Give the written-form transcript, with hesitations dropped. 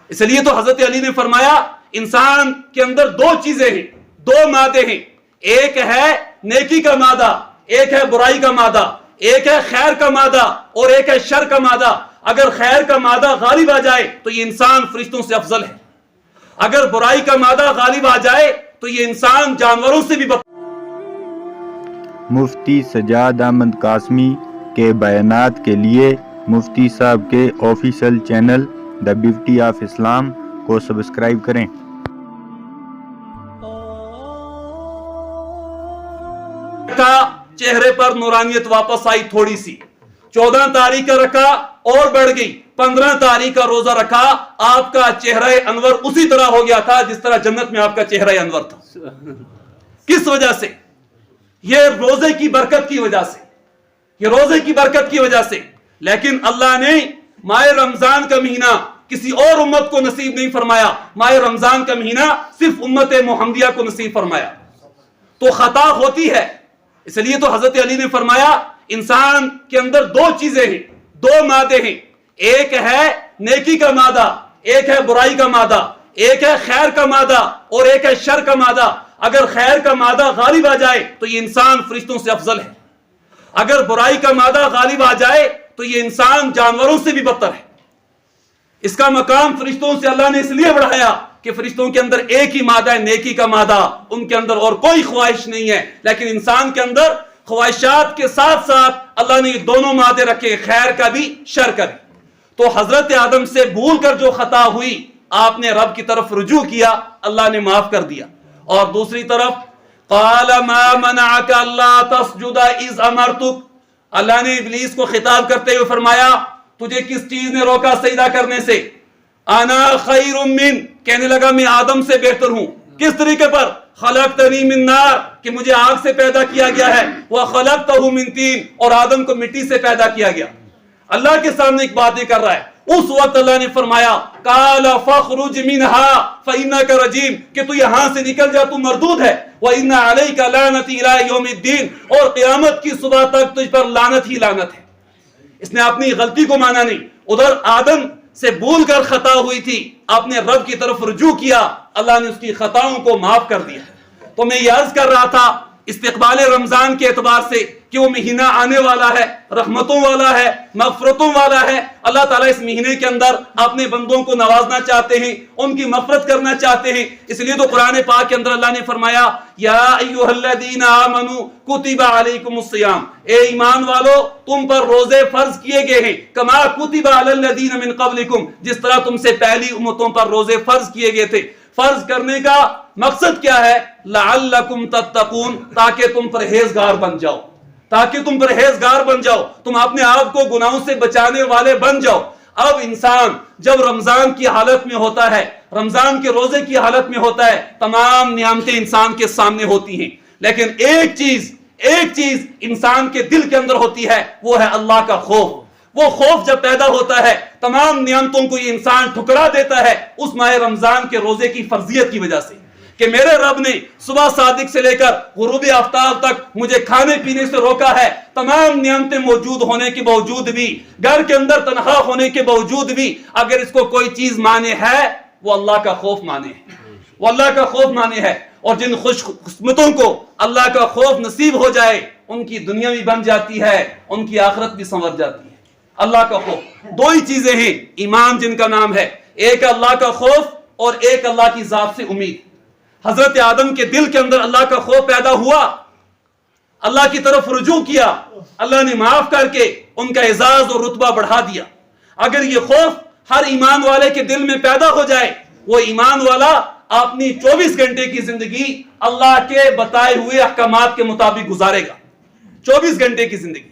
اس لیے تو حضرت علی نے فرمایا انسان کے اندر دو چیزیں ہیں، دو مادے ہیں، ایک ہے نیکی کا مادہ، ایک ہے برائی کا مادہ، ایک ہے خیر کا مادہ اور ایک ہے شر کا مادہ۔ اگر خیر کا مادہ غالب آ جائے تو یہ انسان فرشتوں سے افضل ہے، اگر برائی کا مادہ غالب آ جائے تو یہ انسان جانوروں سے بھی مفتی سجاد احمد قاسمی کے بیانات کے لیے مفتی صاحب کے official channel the beauty of Islam کو سبسکرائب کریں۔ کا چہرے پر نورانیت واپس آئی تھوڑی سی، 14 تاریخ کا رکھا اور بڑھ گئی، 15 تاریخ کا روزہ رکھا، آپ کا چہرہ انور اسی طرح ہو گیا تھا جس طرح جنت میں آپ کا چہرہ انور تھا۔ کس وجہ سے؟ یہ روزے کی برکت کی وجہ سے، یہ روزے کی برکت کی وجہ سے۔ لیکن اللہ نے ماہ رمضان کا مہینہ کسی اور امت کو نصیب نہیں فرمایا، ماہ رمضان کا مہینہ صرف امت محمدیہ کو نصیب فرمایا۔ تو خطا ہوتی ہے، اس لیے تو حضرت علی نے فرمایا انسان کے اندر دو چیزیں ہیں، دو مادے ہیں، ایک ہے نیکی کا مادہ، ایک ہے برائی کا مادہ، ایک ہے خیر کا مادہ اور ایک ہے شر کا مادہ۔ اگر خیر کا مادہ غالب آ جائے تو یہ انسان فرشتوں سے افضل ہے، اگر برائی کا مادہ غالب آ جائے تو یہ انسان جانوروں سے بھی بدتر ہے۔ اس کا مقام فرشتوں سے اللہ نے اس لیے بڑھایا کہ فرشتوں کے اندر ایک ہی مادہ ہے، نیکی کا مادہ، ان کے اندر اور کوئی خواہش نہیں ہے۔ لیکن انسان کے اندر خواہشات کے ساتھ ساتھ اللہ نے یہ دونوں مادے رکھے، خیر کا بھی شر کا بھی۔ تو حضرت آدم سے بھول کر جو خطا ہوئی، آپ نے رب کی طرف رجوع کیا، اللہ نے معاف کر دیا۔ اور دوسری طرف قال ما منعك الا تسجد اذ امرتك، اللہ نے ابلیس کو خطاب کرتے ہوئے فرمایا تجھے کس چیز نے روکا سجدہ کرنے سے؟ انا خیر من، کہنے لگا میں آدم سے بہتر ہوں۔ کس طریقے پر؟ خلقتنی من نار، کہ مجھے آگ سے پیدا کیا گیا ہے، وخلقتہ من طین، اور آدم کو مٹی سے پیدا کیا گیا۔ اللہ کے سامنے ایک باتیں کر رہا ہے۔ اس وقت اللہ نے فرمایا قال فاخرج منها فانك رجیم، کہ تو یہاں سے نکل جا، تو مردود ہے، وان علیک لعنتی الی یوم الدین، اور قیامت کی صبح تک تجھ پر لعنت ہی لعنت ہے۔ اس نے اپنی غلطی کو مانا نہیں، ادھر آدم سے بھول کر خطا ہوئی تھی، اپنے رب کی طرف رجوع کیا، اللہ نے اس کی خطاؤں کو معاف کر دیا۔ تو میں یہ عرض کر رہا تھا استقبال رمضان کے اعتبار سے کہ وہ مہینہ آنے والا ہے، رحمتوں والا ہے، مغفرتوں والا ہے۔ اللہ تعالیٰ اس مہینے کے اندر اپنے بندوں کو نوازنا چاہتے ہیں، ان کی مغفرت کرنا چاہتے ہیں۔ اس لیے تو قرآن پاک کے اندر اللہ نے فرمایا یا ایھا الذین آمنوا کتب علیکم الصیام، اے ایمان والو تم پر روزے فرض کیے گئے ہیں، کما کتب علی الذین من قبلکم، جس طرح تم سے پہلی امتوں پر روزے فرض کیے گئے تھے۔ فرض کرنے کا مقصد کیا ہے؟ لعلکم تتقون، تاکہ تم پرہیزگار بن جاؤ، تاکہ تم پرہیزگار بن جاؤ، تم اپنے آپ کو گناہوں سے بچانے والے بن جاؤ۔ اب انسان جب رمضان کی حالت میں ہوتا ہے، رمضان کے روزے کی حالت میں ہوتا ہے، تمام نعمتیں انسان کے سامنے ہوتی ہیں، لیکن ایک چیز انسان کے دل کے اندر ہوتی ہے، وہ ہے اللہ کا خوف۔ وہ خوف جب پیدا ہوتا ہے تمام نعمتوں کو یہ انسان ٹھکرا دیتا ہے اس ماہ رمضان کے روزے کی فرضیت کی وجہ سے، کہ میرے رب نے صبح صادق سے لے کر غروب آفتاب تک مجھے کھانے پینے سے روکا ہے، تمام نعمتیں موجود ہونے کے باوجود بھی، گھر کے اندر تنہا ہونے کے باوجود بھی، اگر اس کو کوئی چیز مانے ہے وہ اللہ کا خوف مانے ہے، وہ اللہ کا خوف مانے ہے۔ اور جن خوش قسمتوں کو اللہ کا خوف نصیب ہو جائے ان کی دنیا بھی بن جاتی ہے، ان کی آخرت بھی سنور جاتی ہے۔ اللہ کا خوف، دو ہی چیزیں ہیں ایمان جن کا نام ہے، ایک اللہ کا خوف اور ایک اللہ کی ذات سے امید۔ حضرت آدم کے دل کے اندر اللہ کا خوف پیدا ہوا، اللہ کی طرف رجوع کیا، اللہ نے معاف کر کے ان کا اعزاز اور رتبہ بڑھا دیا۔ اگر یہ خوف ہر ایمان والے کے دل میں پیدا ہو جائے، وہ ایمان والا اپنی 24 گھنٹے کی زندگی اللہ کے بتائے ہوئے احکامات کے مطابق گزارے گا، 24 گھنٹے کی زندگی۔